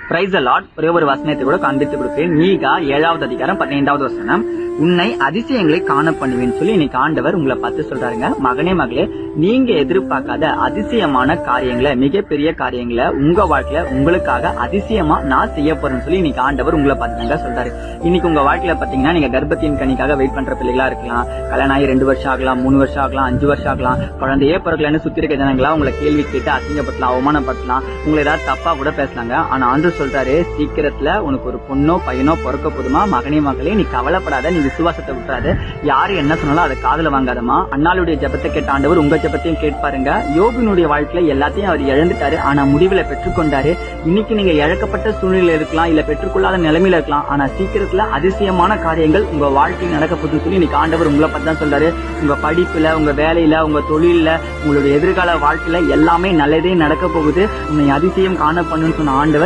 Praise the Lord. ஒரே ஒரு வசனத்தை கூட காண்பித்து கொடுக்கிறேன். மீகா 7வது அதிகாரம் 15வது வசனம். உன்னை அதிசயங்களை காண பண்ணுவேன்னு சொல்லி இன்னைக்கு ஆண்டவர் உங்களை பார்த்து சொல்றாருங்க. மகனே மகளே, நீங்க எதிர்பார்க்காத அதிசயமான காரியங்களை, மிகப்பெரிய காரியங்களை உங்க வாழ்க்கையில உங்களுக்காக அதிசயமா நான் செய்ய போறேன்னு சொல்லி இன்னைக்கு ஆண்டவர் உங்களை பார்த்துங்க சொல்றாரு. இன்னைக்கு உங்க வாழ்க்கையில பாத்தீங்கன்னா நீங்க கர்ப்பத்தின் கனிக்காக வெயிட் பண்ற பிள்ளைகளா இருக்கலாம். கல்யாணம் ஆகி 2 வருஷம் ஆகலாம், 3 வருஷம் ஆகலாம், 5 வருஷம் ஆகலாம். குழந்தையே பிறகுலன்னு சுத்தி இருக்க ஜனங்களா உங்களை கேள்வி கேட்டு அசிங்கப்படலாம், அவமானப்படுத்தலாம், உங்களை ஏதாவது தப்பா கூட பேசலாங்க. ஆனா ஆண்டவர் சொல்றாரு, சீக்கிரத்துல உனக்கு ஒரு பொண்ணோ பையனோ பிறக்க போதுமா. மகனே மகளே, நீ கவலைப்படாத, நீ விசுவாசத்தை விட்டுறாது. யாரு என்ன சொன்னாலும் அதை காதுல வாங்காதமா. அண்ணாளுடைய ஜெபத்தை கேட்ட ஆண்டவர் உங்க ஜெபத்தையும் கேட்பாருங்க. யோபினுடைய வாழ்க்கையில எல்லாத்தையும் அவர் இழந்துட்டாரு, ஆனா முடிவுல பெற்றுக்கொண்டாரு. இன்னைக்கு நீங்க இழக்கப்பட்ட சூழ்நிலை இருக்கலாம், இல்ல பெற்றுக்கொள்ளாத நிலைமையில இருக்கலாம். ஆனா சீக்கிரத்துல அதிசயமான காரியங்கள் உங்க வாழ்க்கையில் நடக்க போகுதுன்னு சொல்லி இன்னைக்கு ஆண்டவர் உங்களை பத்தி தான் சொல்றாரு. உங்க படிப்புல, உங்க வேலையில, உங்க தொழில, உங்களுடைய எதிர்கால வாழ்க்கையில எல்லாமே நல்லதே நடக்க போகுது. உன்னை அதிசயம் காண பண்ணுன்னு சொன்ன ஆண்டவர்